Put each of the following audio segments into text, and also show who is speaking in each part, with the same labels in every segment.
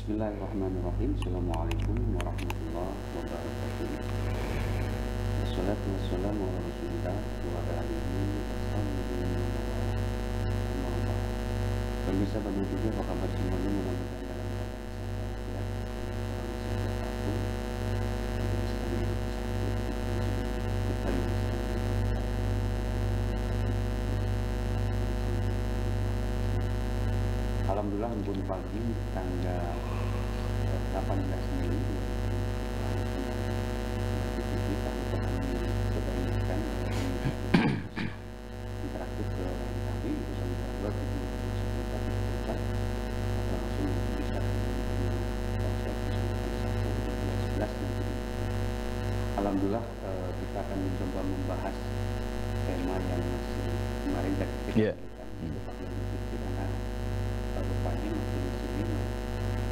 Speaker 1: Bismillahirrahmanirrahim. Assalamualaikum warahmatullahi wabarakatuh. Wassalatu wassalamu ala rasulillah wa ala alihi wa sahbihi wa man wala. Pemirsa pada juga apa kabar semuanya, mudah-mudahan dalam keadaan sehat walafiat. Alhamdulillah, embun pagi tanggal 18 Mei kita kebanyakan interaktif ke lain kami itu sampai atau langsung bisa Alhamdulillah, kita akan mencoba membahas tema yang masih kemarin dari kita karena rupanya masih di sini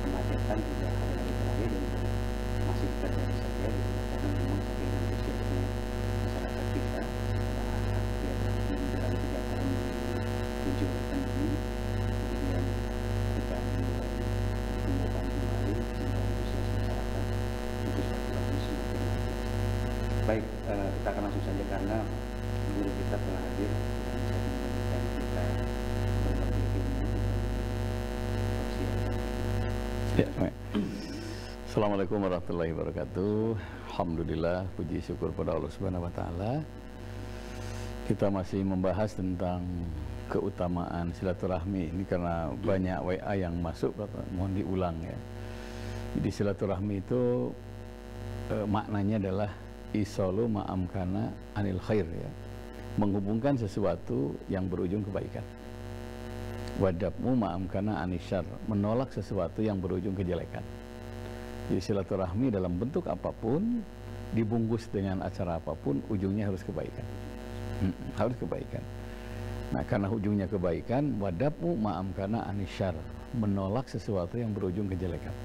Speaker 1: kemacetan juga hari-hari terakhir masih terjadi saja karena memang saking antusiasme masyarakat kita setelah menjalani 3 tahun menuju pandemi, kemudian kita mulai tumbuhkan kembali sehingga antusias masyarakat untuk silaturahmi semakin lanjut. Baik, kita akan langsung saja karena guru kita telah hadir dan saya memberikan kita berbagi ilmu.
Speaker 2: Ya, Assalamualaikum warahmatullahi wabarakatuh. Alhamdulillah, puji syukur pada Allah Subhanahu wa taala. Kita masih membahas tentang keutamaan silaturahmi. Ini karena banyak WA yang masuk, mohon diulang ya. Jadi silaturahmi itu maknanya adalah isolu ma'amkana anil khair ya. Menghubungkan sesuatu yang berujung kebaikan. Wadabmu ma'amkana anisyar, menolak sesuatu yang berujung kejelekan. Jadi silaturahmi dalam bentuk apapun, dibungkus dengan acara apapun, ujungnya harus kebaikan. Harus kebaikan. Nah, karena ujungnya kebaikan, wadabmu ma'amkana anisyar, menolak sesuatu yang berujung kejelekan.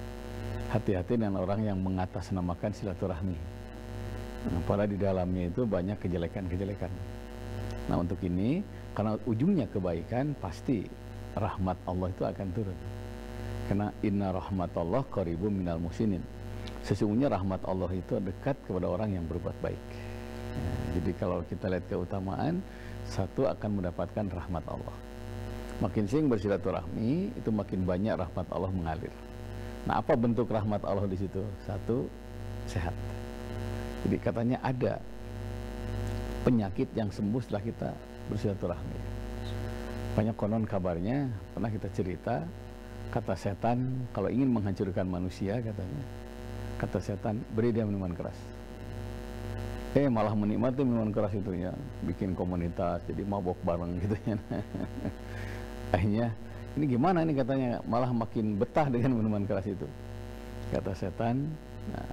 Speaker 2: Hati-hati dengan orang yang mengatasnamakan silaturahmi. Nah, padahal di dalamnya itu banyak kejelekan-kejelekan. Nah, untuk ini, karena ujungnya kebaikan, pasti rahmat Allah itu akan turun. Karena inna rahmatullah qaribun minal muhsinin. Sesungguhnya rahmat Allah itu dekat kepada orang yang berbuat baik. Ya, jadi kalau kita lihat keutamaan, satu akan mendapatkan rahmat Allah. Makin sering bersilaturahmi, itu makin banyak rahmat Allah mengalir. Nah, apa bentuk rahmat Allah di situ? Satu, sehat. Jadi katanya ada penyakit yang sembuh setelah kita bersilaturahmi. Banyak konon kabarnya, pernah kita cerita, kata setan kalau ingin menghancurkan manusia, katanya, kata setan, beri dia minuman keras. Malah menikmati minuman keras itu ya, bikin komunitas, jadi mabok bareng gitu ya. Akhirnya, ini gimana ini katanya, malah makin betah dengan minuman keras itu. Kata setan, nah,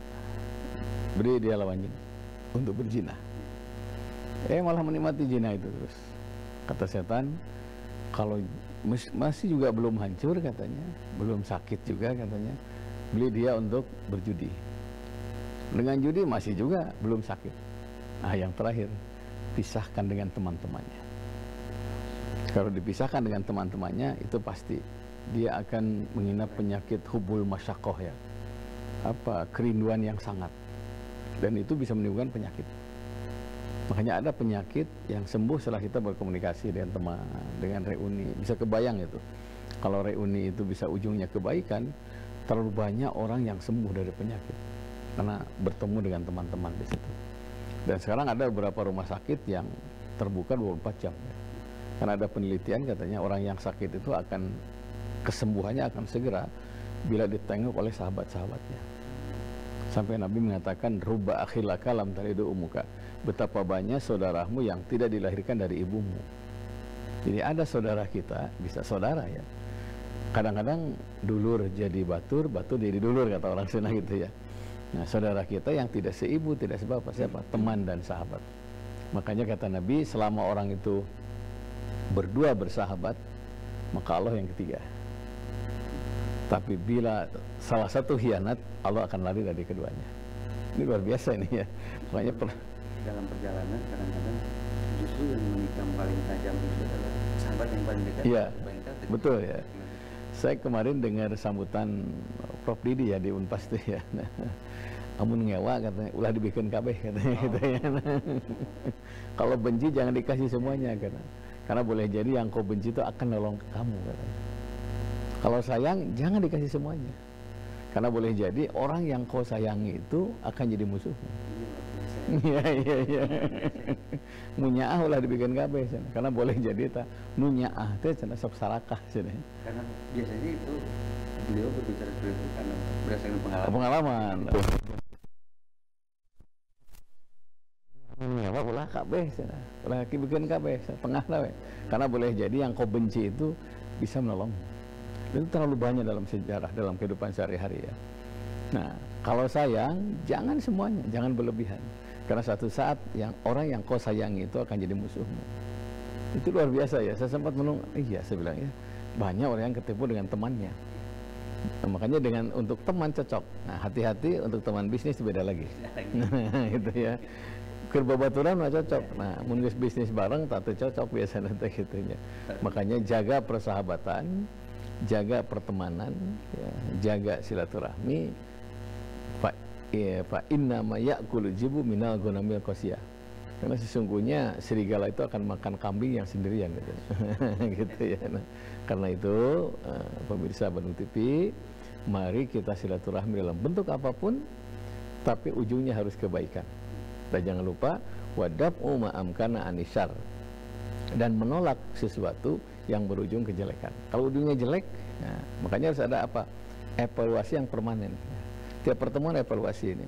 Speaker 2: beri dia lawan jin untuk berzina. Malah menikmati zina itu terus. Kata setan, kalau masih juga belum hancur katanya, belum sakit juga katanya, beli dia untuk berjudi. Dengan judi masih juga belum sakit. Nah, yang terakhir, pisahkan dengan teman-temannya. Kalau dipisahkan dengan teman-temannya, itu pasti dia akan menginap penyakit hubul masyakoh ya. Kerinduan yang sangat. Dan itu bisa menimbulkan penyakit. Makanya ada penyakit yang sembuh setelah kita berkomunikasi dengan teman, dengan reuni. Bisa kebayang itu. Kalau reuni itu bisa ujungnya kebaikan, terlalu banyak orang yang sembuh dari penyakit. Karena bertemu dengan teman-teman di situ. Dan sekarang ada beberapa rumah sakit yang terbuka 24 jam. Karena ada penelitian katanya orang yang sakit itu akan, kesembuhannya akan segera bila ditengok oleh sahabat-sahabatnya. Sampai Nabi mengatakan, ruba akhilaka lam talidu umuka. Betapa banyak saudaramu yang tidak dilahirkan dari ibumu. Jadi ada saudara kita, bisa saudara ya. Kadang-kadang dulur jadi batur, batur jadi dulur, kata orang Sunda gitu ya. Nah, saudara kita yang tidak seibu, tidak sebapak, siapa? Teman dan sahabat. Makanya kata Nabi, selama orang itu berdua bersahabat, maka Allah yang ketiga. Tapi bila salah satu khianat, Allah akan lari dari keduanya. Ini luar biasa ini ya. Makanya
Speaker 1: dalam perjalanan kadang-kadang justru yang menikam paling tajam itu adalah sahabat yang paling dekat.
Speaker 2: Iya, betul ya. Saya kemarin dengar sambutan Prof Didi ya di Unpas tuh ya. Nah, amun ngewa katanya, ulah dibikin kabeh katanya gitu ya. Kalau benci jangan dikasih semuanya karena boleh jadi yang kau benci itu akan nolong ke kamu katanya. Kalau sayang jangan dikasih semuanya. Karena boleh jadi orang yang kau sayangi itu akan jadi musuhmu. Iya. Munyaah ulah dibikin kabeh karena boleh jadi tak munyaah teh cenah sok sarakah cenah.
Speaker 1: Karena biasanya itu beliau berbicara seperti itu karena berdasarkan
Speaker 2: pengalaman. Ya, ulah kabeh cenah. Ulah bikin kabeh tengah we. Karena boleh jadi yang kau benci itu bisa menolong. Itu terlalu banyak dalam sejarah, dalam kehidupan sehari-hari ya. Nah, kalau sayang, jangan semuanya, jangan berlebihan. Karena suatu saat orang yang kau sayangi itu akan jadi musuhmu. Itu luar biasa ya. Saya sempat iya saya bilang ya, banyak orang yang ketipu dengan temannya. Nah, makanya untuk teman cocok. Nah, hati-hati untuk teman bisnis beda lagi. Gitu ya. Kerbabaturan nggak cocok. Nah, menulis bisnis bareng tak cocok biasanya gitunya. Makanya jaga persahabatan, jaga pertemanan, ya, jaga silaturahmi. Fa inna ma ya'kulu jibu minal ghanamil qasiyah. Karena sesungguhnya serigala itu akan makan kambing yang sendirian gitu. Gitu ya. Nah, karena itu pemirsa Bandung TV, mari kita silaturahmi dalam bentuk apapun, tapi ujungnya harus kebaikan. Dan jangan lupa wadab'u ma'amkana anisar, dan menolak sesuatu yang berujung kejelekan. Kalau ujungnya jelek, nah, makanya harus ada apa? Evaluasi yang permanen. Tiap pertemuan evaluasi ini.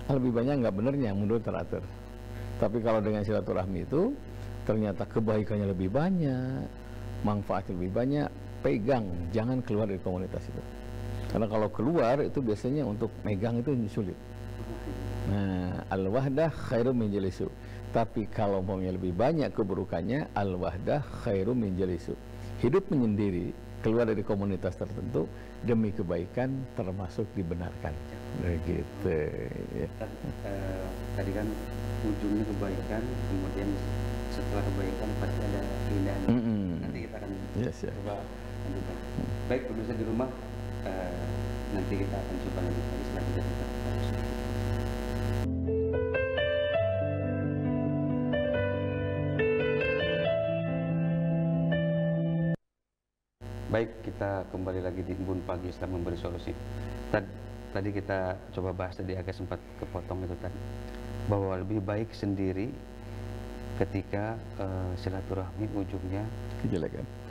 Speaker 2: Lebih banyak nggak benernya, mundur teratur. Tapi kalau dengan silaturahmi itu, ternyata kebaikannya lebih banyak, manfaatnya lebih banyak, pegang, jangan keluar dari komunitas itu. Karena kalau keluar itu biasanya untuk megang itu sulit. Nah, al-wahdah khairum min jalisu. Tapi kalau maunya lebih banyak keburukannya, al-wahdah khairum min jalisu. Hidup menyendiri, keluar dari komunitas tertentu demi kebaikan termasuk dibenarkan. Begitu. Ya.
Speaker 1: Tadi kan ujungnya kebaikan, kemudian setelah kebaikan pasti ada keindahan. Nanti kita akan coba lanjutkan. Baik, pemirsa di rumah, nanti kita akan coba lanjut lagi setelah kita buka. Baik, kita kembali lagi di Embun Pagi Islam Memberi Solusi. Tadi kita coba bahas, tadi agak sempat kepotong itu tadi, bahwa lebih baik sendiri ketika silaturahmi ujungnya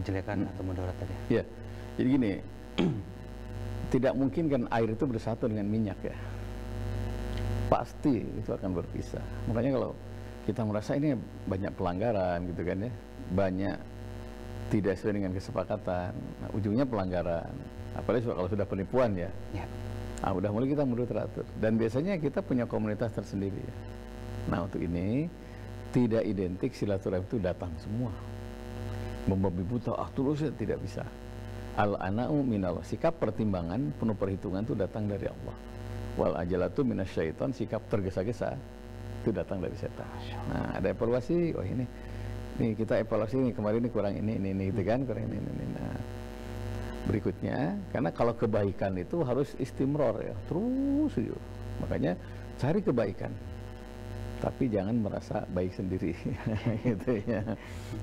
Speaker 1: kejelekan atau mudarat tadi.
Speaker 2: Ya, jadi gini, tidak mungkin kan air itu bersatu dengan minyak ya. Pasti itu akan berpisah. Makanya kalau kita merasa ini banyak pelanggaran gitu kan ya, banyak tidak sesuai dengan kesepakatan, nah, ujungnya pelanggaran. Apalagi kalau sudah penipuan ya. Nah, udah mulai kita mundur teratur. Dan biasanya kita punya komunitas tersendiri ya. Nah, untuk ini tidak identik silaturahmi itu datang semua. Membabi buta, tulus ya, tidak bisa. Al-ana'u minallah, sikap pertimbangan, penuh perhitungan itu datang dari Allah. Wal ajalatu minasyaiton, sikap tergesa-gesa itu datang dari setan. Nah, ada evaluasi, oh ini kita evaluasi nih, kemarin ini kurang ini gitu kan, kurang ini. Nah, berikutnya, karena kalau kebaikan itu harus istimror ya, terus ya. Makanya cari kebaikan, tapi jangan merasa baik sendiri. Gitu ya.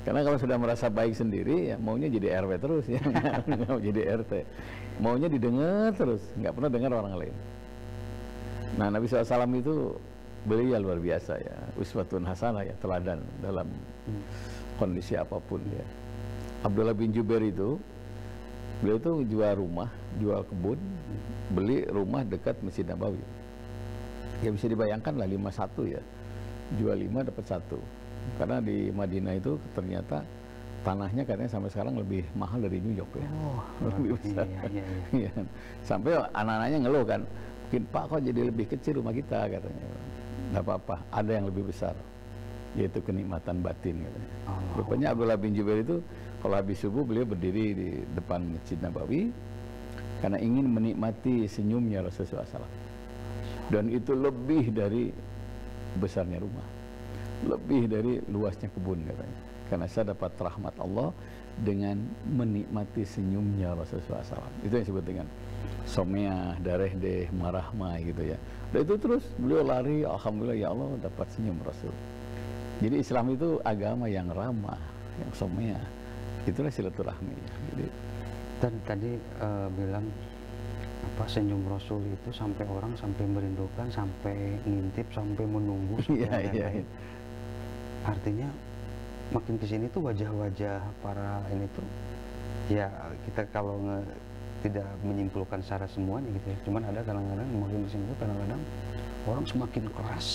Speaker 2: Karena kalau sudah merasa baik sendiri, ya maunya jadi RW terus ya, nggak mau jadi RT, maunya didengar terus, nggak pernah dengar orang lain. Nah, Nabi SAW itu beliau luar biasa ya, uswatun hasanah ya, teladan dalam kondisi apapun ya. Abdullah bin Jubair itu, beliau itu jual rumah, jual kebun, beli rumah dekat Masjid Nabawi. Ya bisa dibayangkan lah 5-1 ya, jual 5 dapat 1. Karena di Madinah itu ternyata tanahnya katanya sampai sekarang lebih mahal dari New York ya. Lebih besar. Iya. Sampai anak-anaknya ngeluh kan, mungkin Pak kok jadi lebih kecil rumah kita katanya. Nggak apa-apa, ada yang lebih besar, yaitu kenikmatan batin katanya. Rupanya Abdullah bin Jubair itu kalau habis subuh beliau berdiri di depan Masjid Nabawi karena ingin menikmati senyumnya Rasulullah SAW. Dan itu lebih dari besarnya rumah, lebih dari luasnya kebun katanya. karena saya dapat rahmat Allah dengan menikmati senyumnya Rasulullah SAW. Itu yang disebut dengan somea, dareh deh, marahma gitu ya. Dan itu terus beliau lari, alhamdulillah ya Allah dapat senyum Rasul. Jadi Islam itu agama yang ramah, yang somea. Itulah silaturahmi. Jadi,
Speaker 1: dan tadi bilang apa senyum Rasul itu sampai orang sampai merindukan, sampai ngintip, sampai menunggu.
Speaker 2: Iya.
Speaker 1: Artinya makin kesini tuh wajah-wajah para ini tuh ya kita kalau tidak menyimpulkan secara semuanya gitu ya. Cuman ada kadang-kadang makin kesini tuh kadang-kadang orang semakin keras,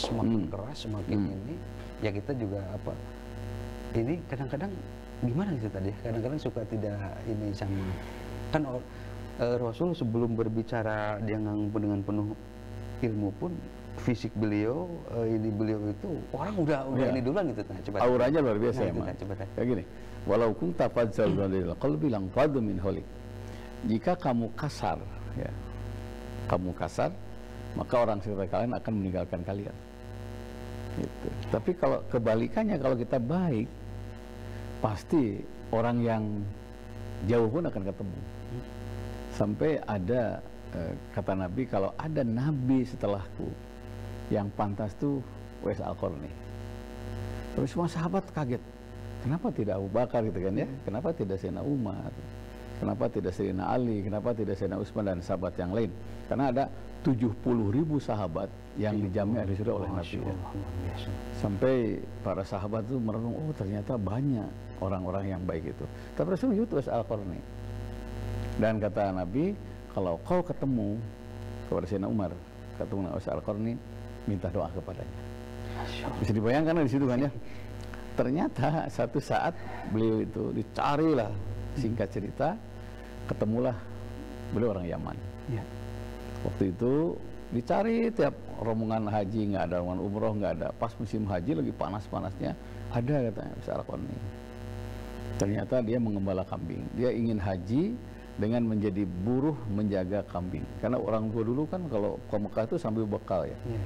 Speaker 1: semakin ini. Ya kita juga apa ini kadang-kadang gimana gitu tadi? Kadang-kadang suka tidak ini sama kan Rasul sebelum berbicara dengan penuh ilmu pun fisik beliau beliau itu orang udah ini duluan gitu. Nah, coba
Speaker 2: auranya luar biasa ya,
Speaker 1: coba
Speaker 2: kayak gini. Walau kunta fadzal lil qalbi lang fadhu min holik. Jika kamu kasar ya, maka orang sekitar kalian akan meninggalkan kalian. Gitu. Tapi kalau kebalikannya, kalau kita baik, pasti orang yang jauh pun akan ketemu. Sampai ada kata Nabi, kalau ada Nabi setelahku yang pantas tuh Uwais Al-Qarni. Terus semua sahabat kaget. Kenapa tidak Abu Bakar gitu kan ya? Kenapa tidak Sayyidina Umar? Kenapa tidak Sayyidina Ali? Kenapa tidak Sayyidina Utsman dan sahabat yang lain? Karena ada 70.000 sahabat yang dijamin ahli surga oleh Nabi. Ya. Sampai para sahabat itu merenung, oh ternyata banyak orang-orang yang baik itu. Tapi Rasul menyebut Uwais Al-Qarni. Dan kata Nabi, kalau kau ketemu kepada Sayyidina Umar, ketemu Uwais Al-Qarni, minta doa kepadanya. Bisa dibayangkan di situ kan ya. Ternyata satu saat beliau itu dicarilah, singkat cerita, ketemulah beliau orang Yaman. Ya. Waktu itu dicari tiap rombongan haji, nggak ada, rombongan umroh nggak ada. Pas musim haji lagi panas-panasnya, ada katanya Uwais Al-Qarni. Ternyata dia mengembala kambing. Dia ingin haji dengan menjadi buruh menjaga kambing. Karena orang tua dulu kan kalau ke Mekah itu sambil bekal ya. Ya.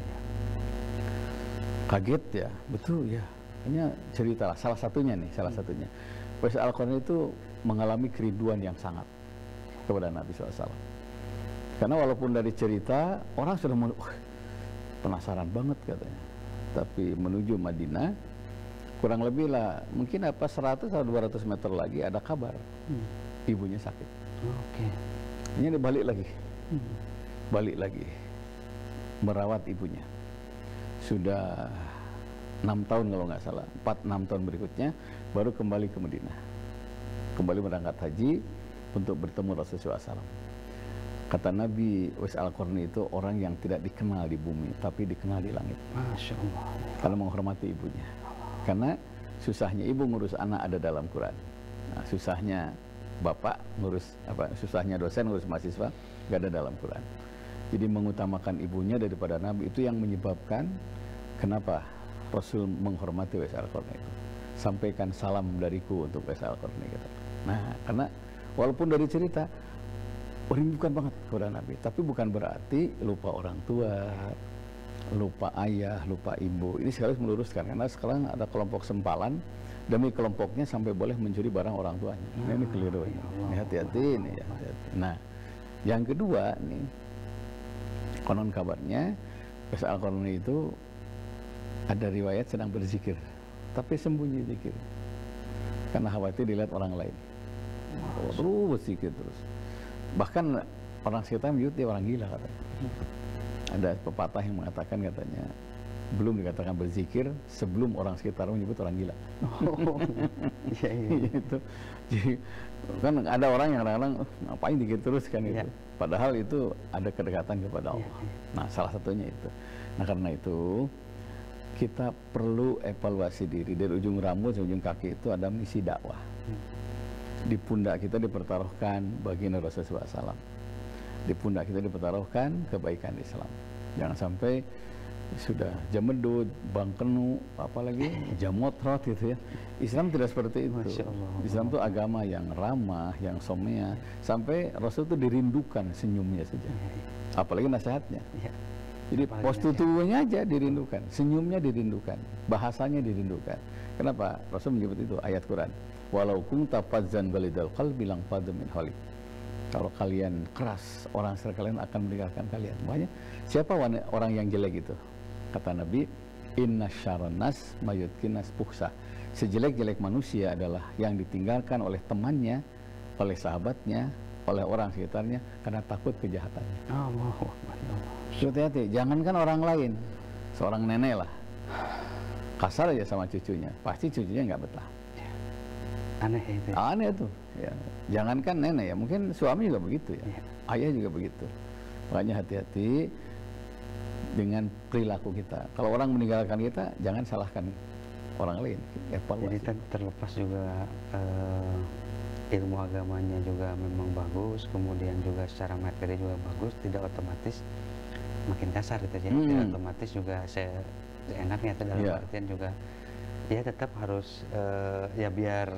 Speaker 2: Kaget ya, betul ya. Hanya cerita lah, salah satunya. Uwais Al-Qarni itu mengalami kerinduan yang sangat kepada Nabi SAW. Karena walaupun dari cerita, orang sudah penasaran banget katanya. Tapi menuju Madinah, kurang lebih lah, mungkin 100 atau 200 meter lagi ada kabar. Ibunya sakit.
Speaker 1: Oke.
Speaker 2: Ini balik lagi. Balik lagi. Merawat ibunya. Sudah 6 tahun kalau nggak salah, 4-6 tahun berikutnya baru kembali ke Madinah, kembali berangkat haji untuk bertemu Rasulullah SAW. Kata Nabi, Uwais Al-Qarni itu orang yang tidak dikenal di bumi, tapi dikenal di langit.
Speaker 1: Masya Allah.
Speaker 2: Karena menghormati ibunya. Karena susahnya ibu ngurus anak ada dalam Quran. Nah, susahnya bapak ngurus susahnya dosen ngurus mahasiswa nggak ada dalam Quran. Jadi mengutamakan ibunya daripada Nabi itu yang menyebabkan kenapa Rasul menghormati Uwais Al-Qarni itu. Sampaikan salam dariku untuk Uwais Al-Qarni. Nah, karena walaupun dari cerita rindukan banget kepada Nabi, tapi bukan berarti lupa orang tua, lupa ayah, lupa ibu. Ini sekaligus meluruskan, karena sekarang ada kelompok sempalan demi kelompoknya sampai boleh mencuri barang orang tuanya. Ini keliru. Ini hati-hati ini ya. Hati-hati. Nah, yang kedua nih, konon kabarnya Uwais Al-Qarni itu ada riwayat sedang berzikir, tapi sembunyi zikir karena khawatir dilihat orang lain. Terus berzikir terus. Bahkan orang sekitar menyebut dia orang gila katanya. Ada pepatah yang mengatakan katanya belum dikatakan berzikir sebelum orang sekitar menyebut orang gila. Oh, iya. Gitu. Jadi kan ada orang yang kadang-kadang ngapain dikit terus kan itu. Padahal itu ada kedekatan kepada Allah. Nah, salah satunya itu. Nah, karena itu kita perlu evaluasi diri. Dari ujung rambut sampai ujung kaki itu ada misi dakwah. Di pundak kita dipertaruhkan baginda Rasulullah SAW. Di pundak kita dipertaruhkan kebaikan Islam. Jangan sampai sudah jamedut, bangkenu, apalagi jamotrot gitu ya. Islam tidak seperti itu. Islam itu agama yang ramah, yang somea. Sampai Rasul itu dirindukan senyumnya saja. Apalagi nasihatnya. Jadi postur tubuhnya aja dirindukan, senyumnya dirindukan, bahasanya dirindukan. Kenapa? Rasul menyebut itu ayat Quran. Walau kunta fazzan ghalidal qalbi lang faddu min hawlik. Kalau kalian keras, orang sekitar kalian akan meninggalkan kalian. Makanya siapa orang yang jelek itu? Kata Nabi, inna syarran nas mayutkinas puhsa. Sejelek-jelek manusia adalah yang ditinggalkan oleh temannya, oleh sahabatnya, oleh orang sekitarnya karena takut kejahatannya. Hati-hati, jangankan orang lain, seorang nenek lah, kasar aja sama cucunya, pasti cucunya nggak betah.
Speaker 1: Aneh itu.
Speaker 2: Aneh tuh. Ya. Jangankan nenek ya, mungkin suami juga begitu ya, ayah juga begitu. Makanya hati-hati dengan perilaku kita. Kalau orang meninggalkan kita, jangan salahkan orang lain.
Speaker 1: Jadi terlepas juga ilmu agamanya juga memang bagus, kemudian juga secara materi juga bagus, tidak otomatis makin kasar gitu ya. Tidak otomatis juga seenaknya atau dalam artian juga ya tetap harus ya biar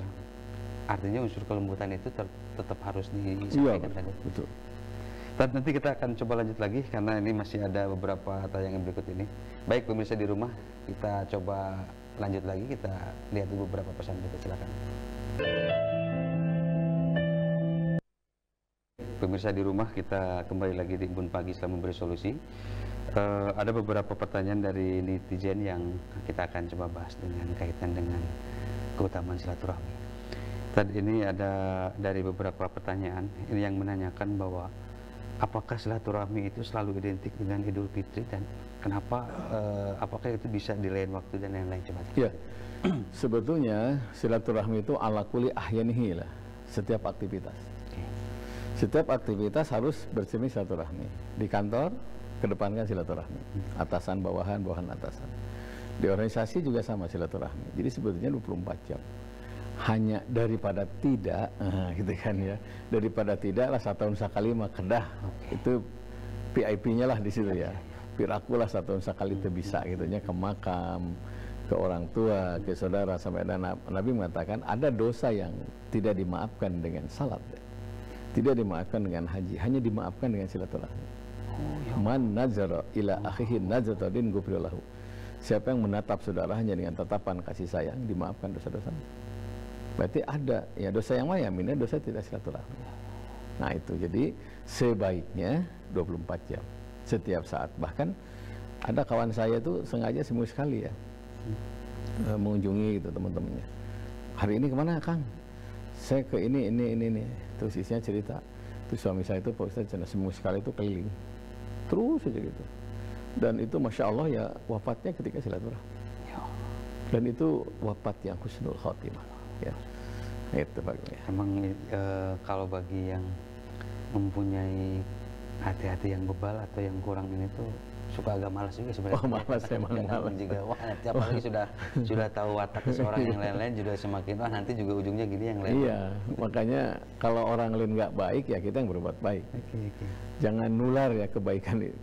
Speaker 1: artinya unsur kelembutan itu tetap harus disampaikan tadi.
Speaker 2: Betul.
Speaker 1: Dan nanti kita akan coba lanjut lagi karena ini masih ada beberapa tayangan berikut ini. Baik pemirsa di rumah, kita coba lanjut lagi, kita lihat dulu beberapa pesan berikut, silakan. Pemirsa di rumah, kita kembali lagi di Embun Pagi Islam Memberi Solusi. Ada beberapa pertanyaan dari netizen yang kita akan coba bahas dengan kaitan dengan keutamaan silaturahmi. Tadi ini ada dari beberapa pertanyaan ini yang menanyakan bahwa apakah silaturahmi itu selalu identik dengan Idul Fitri dan kenapa, apakah itu bisa di lain waktu dan lain-lain, coba.
Speaker 2: Ya, sebetulnya silaturahmi itu ala kulli ahyanihi lah, setiap aktivitas. Setiap aktivitas harus bersemi silaturahmi. Di kantor, kedepankan silaturahmi. Atasan, bawahan, bawahan, atasan. Di organisasi juga sama silaturahmi. Jadi sebetulnya 24 jam. Hanya daripada tidak, gitu kan ya. Daripada tidak lah 1 tahun sekali mah kedah. Itu VIP-nya lah di situ ya. Piraku lah 1 tahun sekali itu bisa gitu ya, ke makam, ke orang tua, ke saudara, sampai ada Nabi mengatakan ada dosa yang tidak dimaafkan dengan salat, tidak dimaafkan dengan haji, hanya dimaafkan dengan silaturahmi. Man nazara ila akhihi nazratadin gufrilahu. Siapa yang menatap saudaranya dengan tatapan kasih sayang, dimaafkan dosa-dosa. Berarti ada ya dosa yang mayamina, dosa tidak silaturahmi. Nah itu, jadi sebaiknya 24 jam setiap saat. Bahkan ada kawan saya itu sengaja seminggu sekali ya mengunjungi gitu teman-temannya. Hari ini kemana Kang? Saya ke ini. Terus isinya cerita. Terus suami saya itu Pak Ustadz seminggu sekali itu keliling. Terus saja gitu. Dan itu Masya Allah ya wafatnya ketika silaturahmi. Dan itu wafat yang husnul khotimah. Ya, itu Pak.
Speaker 1: Emang kalau bagi yang mempunyai hati-hati yang bebal atau yang kurang ini tuh suka agak malas juga sebenarnya.
Speaker 2: Oh, malas, emang malas.
Speaker 1: Juga wah nanti apalagi sudah tahu watak seseorang yang lain-lain juga semakin wah nanti juga ujungnya gini yang lain.
Speaker 2: Iya, makanya kalau orang lain nggak baik ya kita yang berbuat baik. Jangan nular ya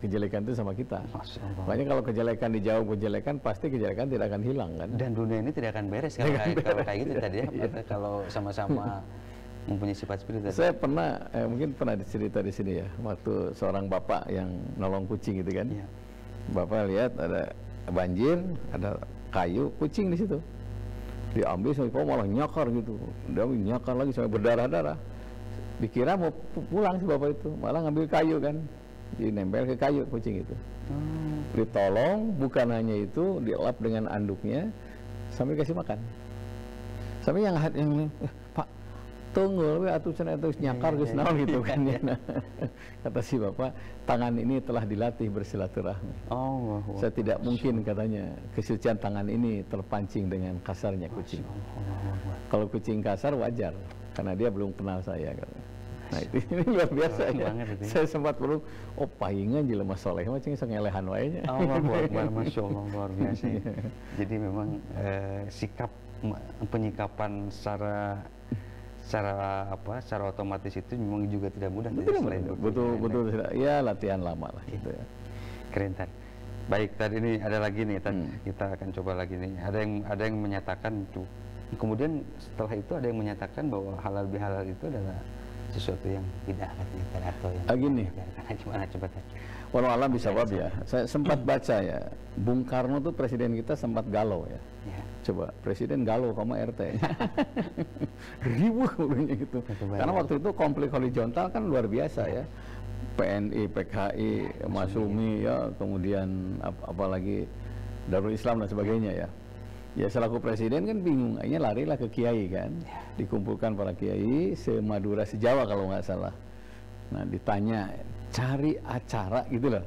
Speaker 2: kejelekan itu sama kita. Makanya kalau kejelekan dijauh kejelekan, pasti kejelekan tidak akan hilang kan.
Speaker 1: Dan dunia ini tidak akan beres kalau kayak gitu tadi ya. Kalau sama-sama mempunyai sifat spiritual.
Speaker 2: Saya pernah, mungkin pernah cerita di sini ya, waktu seorang bapak yang nolong kucing gitu kan. Iya. Bapak lihat ada banjir, ada kayu, kucing di situ. Diambil sampai kok malah nyakar gitu. Dia nyakar lagi sampai berdarah-darah. Dikira mau pulang si bapak itu, malah ngambil kayu kan. Dinempel ke kayu kucing itu. Ditolong, bukan hanya itu, dielap dengan anduknya sambil kasih makan. Sampai yang Pak tunggu, atuh nyakar geus naon gitu kan ya. Kata si bapak, tangan ini telah dilatih bersilaturahmi. Saya tidak mungkin katanya kesucian tangan ini terpancing dengan kasarnya kucing. Kalau kucing kasar wajar karena dia belum kenal saya. Nah itu ini luar biasa ya. Saya sempat belum, paingan jelema soleh macam ngelehan wae nya.
Speaker 1: Masya Allah, luar biasa. Jadi memang sikap penyikapan secara otomatis itu memang juga tidak mudah.
Speaker 2: Betul. Ya latihan lama lah gitu ya.
Speaker 1: Keren Tan. Baik, tadi ini ada lagi nih Tan. Kita akan coba lagi nih. Ada yang menyatakan itu. Kemudian setelah itu ada yang menyatakan bahwa halal bihalal itu adalah sesuatu yang tidak katanya atau yang
Speaker 2: gini,
Speaker 1: gimana coba tadi?
Speaker 2: walau alam bisa ya. Saya sempat baca ya, Bung Karno tuh presiden kita sempat galau ya. Coba presiden galau sama RT. Ribuh gitu. Karena waktu itu konflik horizontal kan luar biasa ya. PNI, PKI, Masumi ya, kemudian apalagi Darul Islam dan sebagainya ya. Ya selaku presiden kan bingung, akhirnya larilah ke kiai kan. Dikumpulkan para kiai se-Madura se-Jawa kalau nggak salah. Nah ditanya, cari acara gitu loh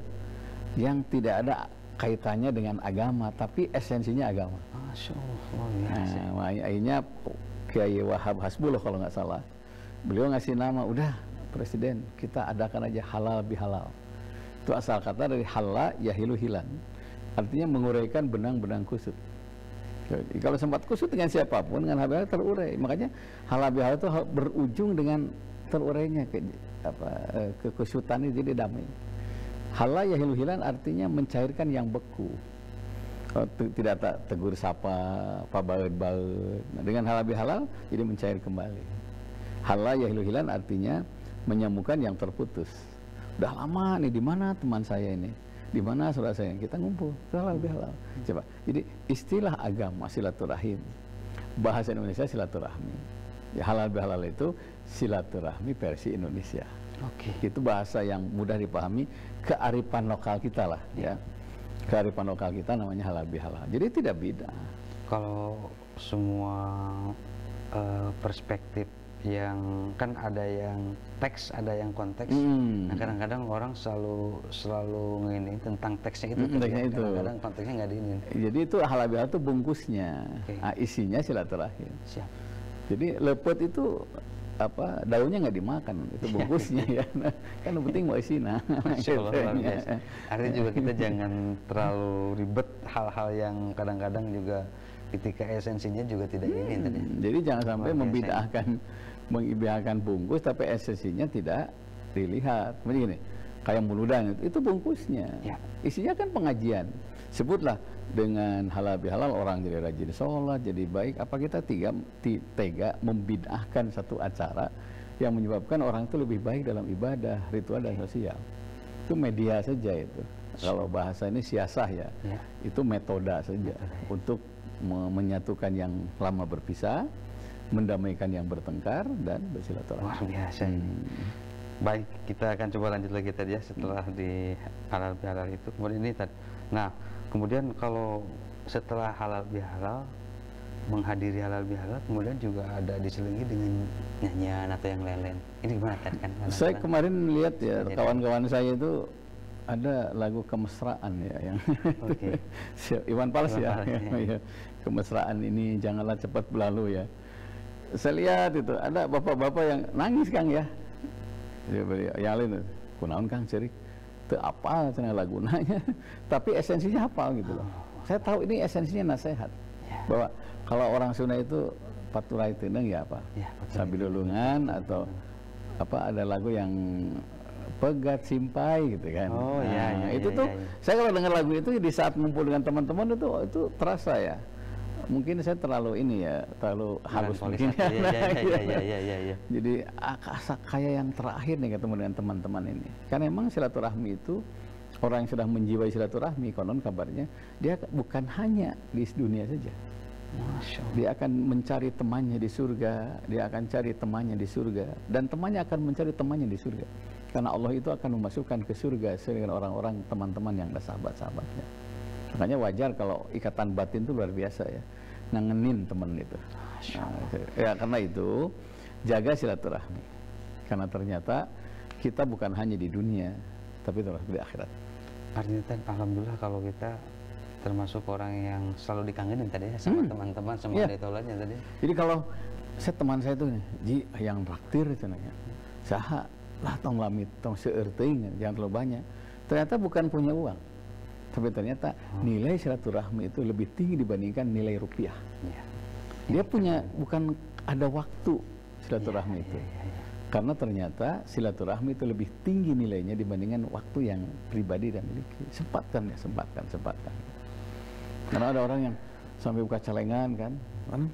Speaker 2: yang tidak ada kaitannya dengan agama tapi esensinya agama.
Speaker 1: Masya Allah.
Speaker 2: Nah, akhirnya Kiai Wahab Hasbullah kalau nggak salah, beliau ngasih nama, udah presiden kita adakan aja halal bihalal. Itu asal kata dari halal yahilu hilan, artinya menguraikan benang-benang kusut. Jadi, kalau sempat kusut dengan siapapun, dengan halal terurai. Makanya halal bihalal itu berujung dengan terurainya kekusutan itu jadi damai. Halal yahilu hilan artinya mencairkan yang beku. Tidak tak tegur sapa, apa baut-baut. Nah, dengan halal bihalal jadi mencair kembali. Halal yahilu hilan artinya menyambungkan yang terputus. Udah lama nih, di mana teman saya ini? Di mana saudara saya? Kita ngumpul, halal bihalal. Coba. Jadi istilah agama silaturahim. Bahasa Indonesia silaturahmi. Ya, halal bihalal itu silaturahmi versi Indonesia. Itu bahasa yang mudah dipahami, kearifan lokal kita lah ya. Kearifan lokal kita namanya halal bihalal. Jadi tidak beda.
Speaker 1: Kalau semua perspektif yang kan ada yang teks, ada yang konteks. Nah kadang-kadang orang selalu ngini tentang teksnya itu. Kadang-kadang konteksnya nggak diinin.
Speaker 2: Jadi itu halal bihalal itu bungkusnya. Nah, isinya silaturahim.
Speaker 1: Siap.
Speaker 2: Jadi lepet itu daunnya nggak dimakan, itu bungkusnya ya. Kan yang penting mau isi. Nah,
Speaker 1: artinya juga kita jangan terlalu ribet hal-hal yang kadang-kadang juga ketika esensinya juga tidak ini tadi.
Speaker 2: Jadi jangan sampai mengibahkan bungkus tapi esensinya tidak dilihat. Seperti gini, kayak muludan itu bungkusnya. Isinya kan pengajian. Sebutlah dengan halal bihalal orang jadi rajin sholat, jadi baik. Apa kita tega membid'ahkan satu acara yang menyebabkan orang itu lebih baik dalam ibadah, ritual dan sosial? Itu media saja itu. Kalau bahasa ini siasah ya. Itu metode saja untuk menyatukan yang lama berpisah, mendamaikan yang bertengkar dan bersilaturahmi.
Speaker 1: Luar biasa. Baik, kita akan coba lanjut lagi tadi ya setelah di halal bihalal itu. Kemudian ini tadi. Nah, kemudian kalau setelah halal bihalal, menghadiri halal bihalal, kemudian juga ada diselingi dengan nyanyian atau yang lain-lain. Ini gimana tadi kan?
Speaker 2: Saya kemarin lihat ya, kawan-kawan saya itu ada lagu kemesraan ya yang Iwan Fals ya. Kemesraan ini janganlah cepat berlalu ya. Saya lihat itu ada bapak-bapak yang nangis Kang ya. Yang lain, kunaon Kang cerik. Itu apa lagu nanya, tapi esensinya apa gitu loh. Saya tahu ini esensinya nasihat bahwa kalau orang Sunda itu paturai teneng ya apa, sabilulungan atau apa, ada lagu yang pegat simpai gitu kan. Itu tuh saya kalau dengar lagu itu di saat ngumpul dengan teman-teman itu terasa ya. Mungkin saya terlalu terlalu halus mungkin. Jadi kayak yang terakhir nih ketemu dengan teman-teman ini. Karena emang silaturahmi itu, orang yang sudah menjiwai silaturahmi, konon kabarnya dia bukan hanya di dunia saja. Dia akan mencari temannya di surga, dia akan cari temannya di surga, dan temannya akan mencari temannya di surga. Karena Allah itu akan memasukkan ke surga dengan orang-orang teman-teman yang ada sahabat-sahabatnya. Makanya wajar kalau ikatan batin itu luar biasa ya, nangenin teman itu. Ya karena itu jaga silaturahmi, karena ternyata kita bukan hanya di dunia tapi termasuk di akhirat.
Speaker 1: Artinya alhamdulillah kalau kita termasuk orang yang selalu dikangenin tadi ya sama teman-teman, sama ditolaknya tadi. Jadi
Speaker 2: kalau teman saya tuh Ji yang traktir cenanya, saha lah tong lamit tong seerting, jangan terlalu banyak. Ternyata bukan punya uang, tapi ternyata nilai silaturahmi itu lebih tinggi dibandingkan nilai rupiah. Dia punya, bukan ada waktu silaturahmi itu. Karena ternyata silaturahmi itu lebih tinggi nilainya dibandingkan waktu yang pribadi dan miliki. Sempatkan. Karena ada orang yang sampai buka celengan kan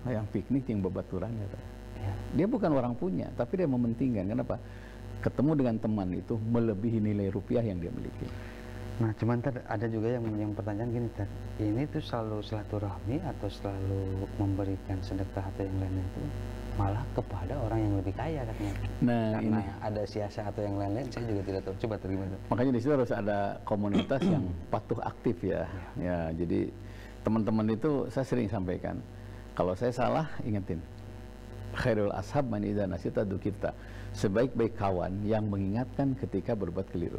Speaker 2: yang piknik yang babaturan gitu. Dia bukan orang punya, tapi dia mementingkan. Kenapa? Ketemu dengan teman itu melebihi nilai rupiah yang dia miliki.
Speaker 1: Nah, cuman ada juga yang pertanyaan gini, ini tuh selalu silaturahmi atau selalu memberikan sedekah atau yang lainnya itu malah kepada orang yang lebih kaya katanya.
Speaker 2: Nah,
Speaker 1: karena
Speaker 2: ini
Speaker 1: ada siasat atau yang lain-lain, saya juga tidak tahu. Coba terima.
Speaker 2: Makanya di situ harus ada komunitas yang patuh aktif ya. Ya, jadi teman-teman itu saya sering sampaikan. Kalau saya salah, ingetin. Khairul ashab man idza nasita dzukirta. Sebaik-baik kawan yang mengingatkan ketika berbuat keliru.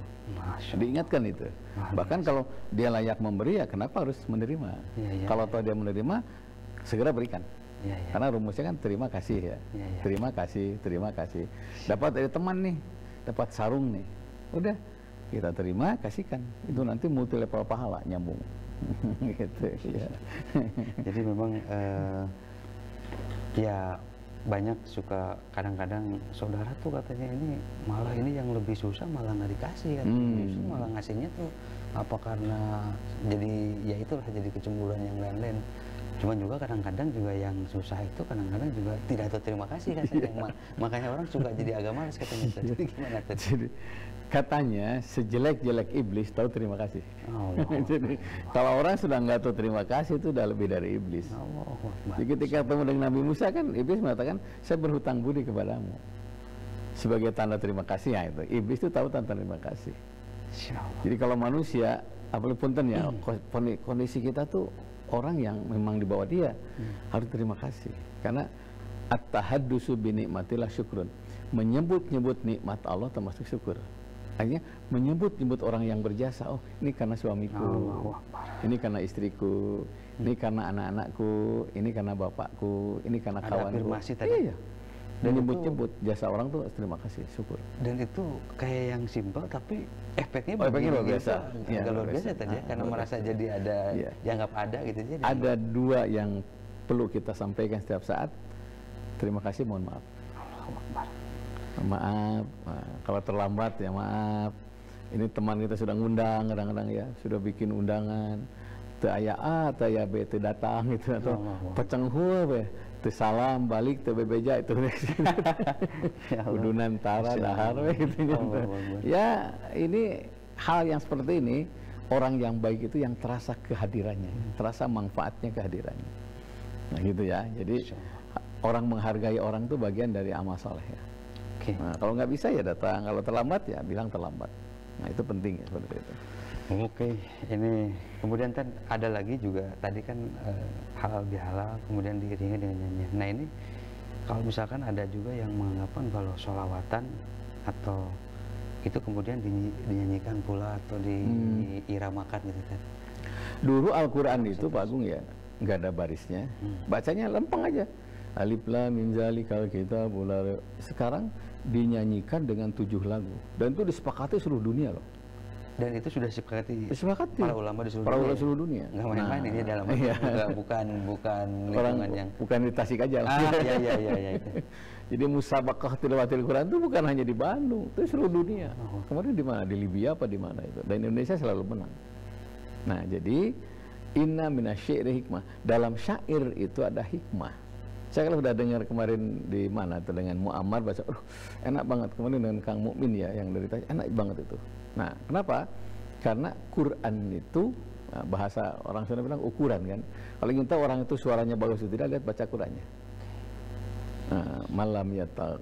Speaker 2: Diingatkan itu. Bahkan kalau dia layak memberi, ya kenapa harus menerima? Kalau toh dia menerima, segera berikan. Karena rumusnya kan terima kasih ya. Terima kasih, terima kasih. Dapat dari teman nih, dapat sarung nih. Udah, kita terima, kasihkan. Itu nanti multi level pahala, nyambung. Gitu ya.
Speaker 1: Jadi memang ya banyak suka kadang-kadang saudara tuh katanya ini malah ini yang lebih susah malah nggak dikasih kan. Justru malah ngasihnya tuh apa karena jadi ya itulah jadi kecemburuan yang lain-lain. Cuman juga kadang-kadang juga yang susah itu kadang-kadang juga tidak tahu terima kasih katanya. Makanya orang suka jadi agak malas katanya. Jadi gimana tadi? Jadi
Speaker 2: katanya sejelek-jelek iblis tahu terima kasih. Jadi kalau orang sudah nggak tahu terima kasih itu udah lebih dari iblis. Jadi ketika ketemu dengan Nabi Musa kan iblis mengatakan saya berhutang budi kepadamu sebagai tanda terima kasih. Ya itu iblis itu tahu tanda terima kasih. Jadi kalau manusia apalagi punten ya kondisi kita tuh orang yang memang di bawah dia harus terima kasih karena at-tahaddusu bi nikmatillah syukrun. Menyebut-nyebut nikmat Allah termasuk syukur. Akhirnya menyebut-nyebut orang yang berjasa, oh ini karena suamiku, ini karena istriku, ini karena anak-anakku, ini karena bapakku, ini karena kawanku.
Speaker 1: Afirmasi tadi.
Speaker 2: Iya. Dan nyebut-nyebut jasa orang tuh terima kasih, syukur.
Speaker 1: Dan itu kayak yang simpel tapi efeknya
Speaker 2: luar biasa.
Speaker 1: Luar biasa tadi ya, karena merasa jadi ada dianggap ada gitu jadi.
Speaker 2: Ada dua yang perlu kita sampaikan setiap saat. Terima kasih, mohon maaf. Maaf, kalau terlambat ya maaf. Ini teman kita sudah ngundang kadang-kadang ya, sudah bikin undangan. Teu aya A, teu aya B, teu datang gitu atau peceng heuh we, teu salam balik teu bebeja itu. Udunan tara dahar we gitu. Ya, ini hal yang seperti ini orang yang baik itu yang terasa kehadirannya, terasa manfaatnya kehadirannya. Nah gitu ya. Jadi orang menghargai orang itu bagian dari amal soleh ya. Nah, kalau nggak bisa ya datang, kalau terlambat ya bilang terlambat. Nah itu penting ya seperti itu.
Speaker 1: Ini kemudian kan ada lagi juga tadi kan halal bihalal kemudian diiringi dengan nyanyian. Nah ini kalau misalkan ada juga yang menganggapan kalau sholawatan atau itu kemudian dinyanyikan pula atau diiramakan gitu kan.
Speaker 2: Dulu Al-Quran itu Pak Agung ya nggak ada barisnya, bacanya lempeng aja. Alif lam mim zalikal kitabul la raiba. Sekarang dinyanyikan dengan 7 lagu dan itu disepakati seluruh dunia loh.
Speaker 1: Dan itu sudah disepakati
Speaker 2: para
Speaker 1: ulama di
Speaker 2: seluruh dunia.
Speaker 1: Nggak main-main ini dalam bukan
Speaker 2: orang yang bukan di Tasik aja.
Speaker 1: Iya.
Speaker 2: Jadi musabaqah tilawatil Quran itu bukan hanya di Bandung, itu seluruh dunia. Kemarin di mana? Di Libya apa di mana itu? Dan Indonesia selalu menang. Nah, jadi inna minasyairi hikmah. Dalam syair itu ada hikmah. Saya kalau sudah dengar kemarin di mana tuh dengan Muammar baca, enak banget kemarin dengan Kang Mukmin ya yang dari tadi enak banget itu. Nah, kenapa? Karena Quran itu bahasa orang Sunda bilang ukuran kan. Kalau ingin tahu orang itu suaranya bagus atau tidak, lihat baca Qurannya. Malam yata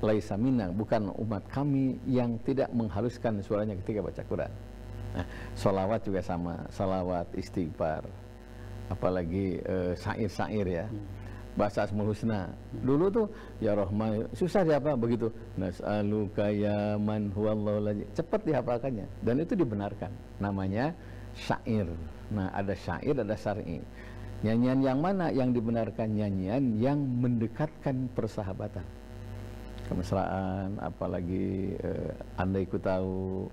Speaker 2: laisa minna, bukan umat kami yang tidak menghaluskan suaranya ketika baca Quran. Nah, sholawat juga sama, sholawat, istighfar, apalagi syair-syair ya. Bahasa Asmaul Husna. Dulu tuh ya Rahman susah dihafal begitu. Nas'aluka ya man huwallahu lazi. Cepat dihafalkannya dan itu dibenarkan. Namanya syair. Nah, ada syair, ada syar'i. Nyanyian yang mana yang dibenarkan? Nyanyian yang mendekatkan persahabatan. Kemesraan, apalagi andai ku tahu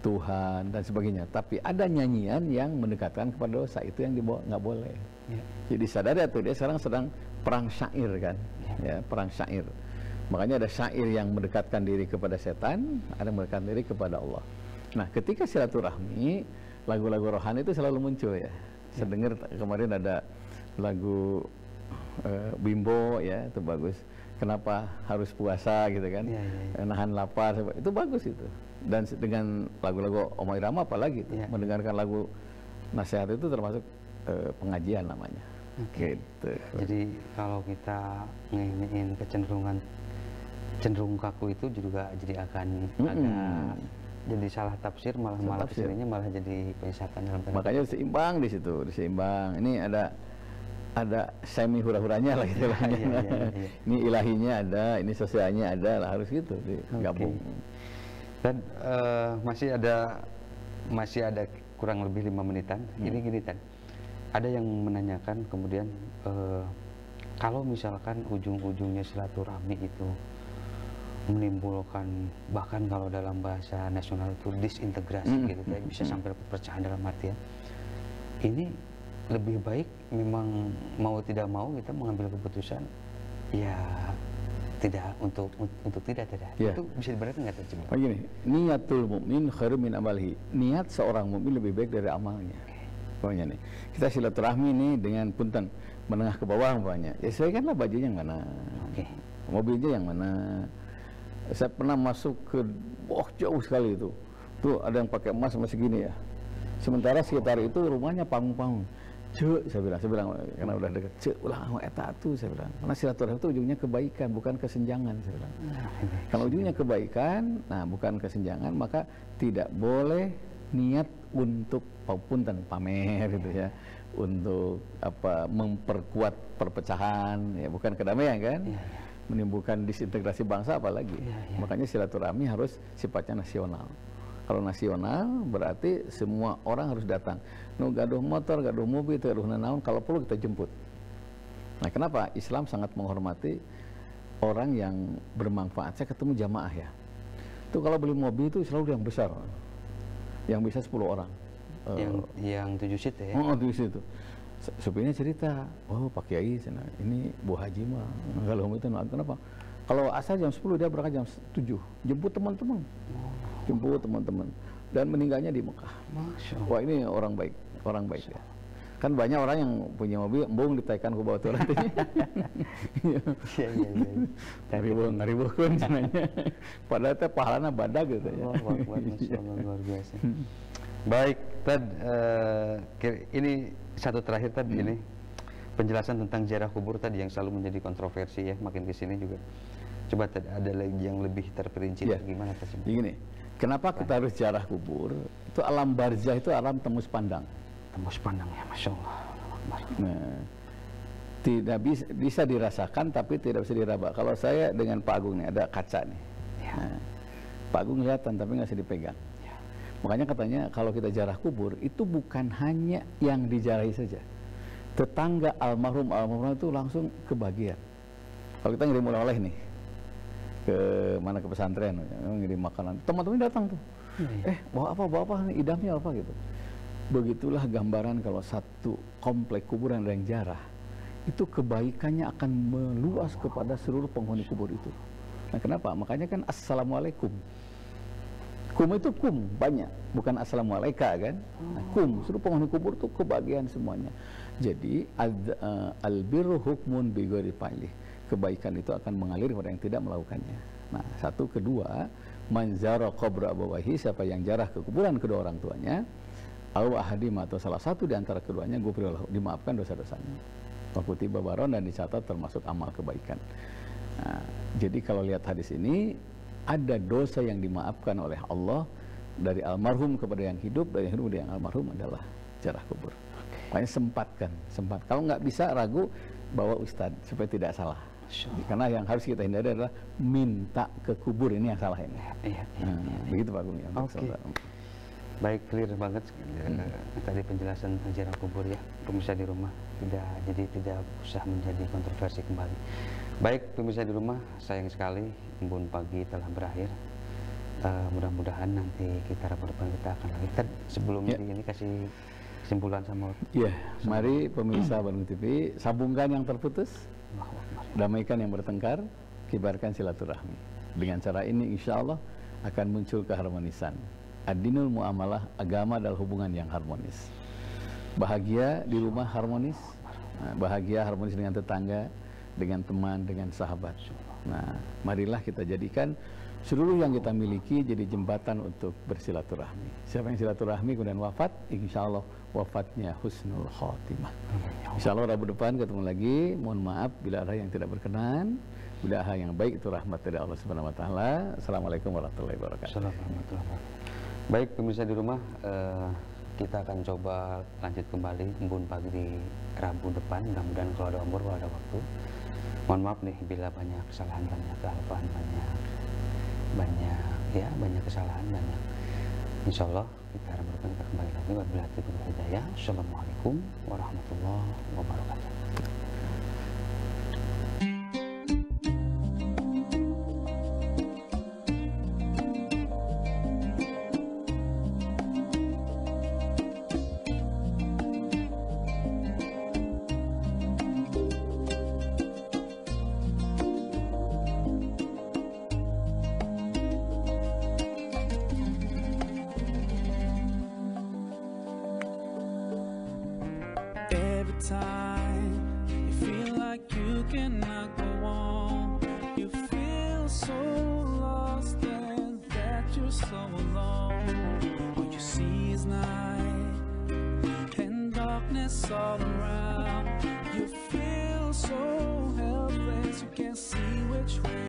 Speaker 2: Tuhan dan sebagainya. Tapi ada nyanyian yang mendekatkan kepada dosa, itu yang nggak boleh. Jadi sadar ya tuh dia sekarang sedang perang syair kan, ya perang syair. Makanya ada syair yang mendekatkan diri kepada setan, ada yang mendekatkan diri kepada Allah. Nah, ketika silaturahmi, lagu-lagu rohani itu selalu muncul ya. Saya dengar kemarin ada lagu Bimbo ya, itu bagus. kenapa harus puasa gitu kan, nahan lapar, itu bagus itu. Dan dengan lagu-lagu Omah Irama apalagi itu, mendengarkan lagu nasihat itu termasuk pengajian namanya. Gitu.
Speaker 1: Jadi kalau kita nginiin kecenderungan cenderung kaku itu juga jadi akan agak jadi salah tafsir, malah kesininya malah jadi penyesatan dalam tanda.
Speaker 2: Makanya seimbang di situ, diseimbang. Ini ada semi hura-huranya lah gitu lah. Ini ilahinya ada, ini sosialnya ada lah, harus gitu digabung.
Speaker 1: Dan masih ada kurang lebih 5 menitan. Ini gini Tan, ada yang menanyakan kemudian kalau misalkan ujung-ujungnya silaturahmi itu menimbulkan, bahkan kalau dalam bahasa nasional itu disintegrasi gitu ya, bisa sampai perpecahan dalam artian ini, lebih baik memang mau tidak mau kita mengambil keputusan ya tidak untuk tidak itu bisa diberarti nggak terjemah?
Speaker 2: Begini, niatul mukmin khairum min amalihi. Niat seorang mukmin lebih baik dari amalnya. Pokoknya nih, kita silaturahmi nih dengan punten menengah ke bawah umpamanya. Ya sesuaikanlah bajunya yang mana, mobilnya yang mana. Saya pernah masuk ke jauh sekali itu. Tuh ada yang pakai emas masih gini ya. Sementara sekitar itu rumahnya panggung-panggung. Cek, saya bilang karena udah deket, cek ulah eta tuh, saya bilang. Karena silaturahmi itu ujungnya kebaikan, bukan kesenjangan, saya bilang. Kalau ujungnya kebaikan, nah bukan kesenjangan, maka tidak boleh niat untuk punten pamer gitu ya, untuk apa memperkuat perpecahan, ya bukan kedamaian kan, menimbulkan disintegrasi bangsa apalagi. Makanya silaturahmi harus sifatnya nasional. Kalau nasional berarti semua orang harus datang. Nu gaduh motor, gaduh mobil, gaduh nanaon, kalau perlu kita jemput. Nah, kenapa Islam sangat menghormati orang yang bermanfaat? Saya ketemu jamaah ya. Itu kalau beli mobil itu selalu yang besar. Yang bisa 10 orang.
Speaker 1: Yang 7 seat ya?
Speaker 2: Oh, 7 seat itu. Supirnya cerita, oh Pak Kiai, ini Bu Haji mah. Kalau itu kenapa? Kalau asal jam 10 dia berangkat jam 7. Jemput teman-teman. Jemput teman-teman. Dan meninggalnya di Mekah.
Speaker 1: Masya Allah.
Speaker 2: Wah, ini orang baik ya. Kan banyak orang yang punya mobil, embung ditekan ke bawah turun. Ngaribuh kan cenanya. Padahal teh pahalana badag gitu ya.
Speaker 1: Masya Allah, luar biasa. Baik, Tad, ini satu terakhir Tad, ini penjelasan tentang ziarah kubur tadi yang selalu menjadi kontroversi ya, makin kesini juga. Coba Tad, ada lagi yang lebih terperinci gimana Tad?
Speaker 2: Begini, kenapa kita harus ziarah kubur? Itu alam barzah, itu alam tembus pandang.
Speaker 1: Tembus pandang ya, Masya Allah.
Speaker 2: Nah, tidak bisa dirasakan tapi tidak bisa diraba. Kalau saya dengan Pak Agung nih, ada kaca nih. Nah, Pak Agung kelihatan tapi nggak bisa dipegang. Makanya katanya kalau kita ziarah kubur itu bukan hanya yang dijarahi saja. Tetangga almarhum itu langsung kebagian. Kalau kita ngirim oleh-oleh nih ke mana, ke pesantren, ngirim makanan, teman-teman datang tuh. Bawa apa nih, idamnya apa gitu. Begitulah gambaran kalau satu komplek kuburan ada yang jarah, itu kebaikannya akan meluas kepada seluruh penghuni kubur itu. Nah, kenapa? Makanya kan assalamualaikum. Kum itu kum banyak, bukan assalamualaikum kan? Nah, kum, seluruh penghuni kubur itu kebahagiaan semuanya. Jadi albirru hukmun bi ghairi fa'ilih. Kebaikan itu akan mengalir kepada yang tidak melakukannya. Nah, satu, kedua, man zara qabra abawahi, siapa yang jarah ke kuburan kedua orang tuanya, aw ahadim, atau salah satu di antara keduanya, dimaafkan dosa-dosanya. Wa kutiba baron, dan dicatat termasuk amal kebaikan. Nah, jadi kalau lihat hadis ini, ada dosa yang dimaafkan oleh Allah dari almarhum kepada yang hidup, dari yang hidup kepada yang almarhum adalah ziarah kubur. Makanya sempatkan. Kalau nggak bisa, ragu, bawa ustadz supaya tidak salah. Karena yang harus kita hindari adalah minta ke kubur, ini yang salah ini. Begitu Pak Agung ya.
Speaker 1: Baik, clear banget tadi penjelasan ziarah kubur ya, pemirsa di rumah, tidak usah menjadi kontroversi kembali. Baik, pemirsa di rumah, sayang sekali embun pagi telah berakhir. Mudah-mudahan nanti kita rapat depan kita akan lagi. Sebelum ini kasih kesimpulan sama
Speaker 2: mari pemirsa Bandung TV, sambungkan yang terputus, damaikan yang bertengkar, kibarkan silaturahmi. Dengan cara ini insya Allah akan muncul keharmonisan. Ad-dinul muamalah, agama adalah hubungan yang harmonis. Bahagia di rumah harmonis, bahagia harmonis dengan tetangga, dengan teman, dengan sahabat. Nah, marilah kita jadikan seluruh yang kita miliki jadi jembatan untuk bersilaturahmi. Siapa yang silaturahmi kemudian wafat, insya Allah wafatnya husnul khotimah. Insya Allah Rabu depan ketemu lagi. Mohon maaf bila ada yang tidak berkenan. Bila ada yang baik itu rahmat dari Allah Subhanahu Wa Taala. Assalamualaikum warahmatullahi wabarakatuh.
Speaker 1: Baik pemirsa di rumah, kita akan coba lanjut kembali embun pagi di Rabu depan. Mudah-mudahan kalau ada umur, kalau ada waktu. Mohon maaf nih bila banyak kesalahan, banyak kealpaan, banyak kesalahan, banyak. Insya Allah kita harapkan kita kembali lagi wabillahi taufiq wal hidayah. Assalamualaikum warahmatullahi wabarakatuh.
Speaker 3: Every time you feel like you cannot go on, you feel so lost and that you're so alone. All you see is night and darkness all around. You feel so helpless, you can't see which way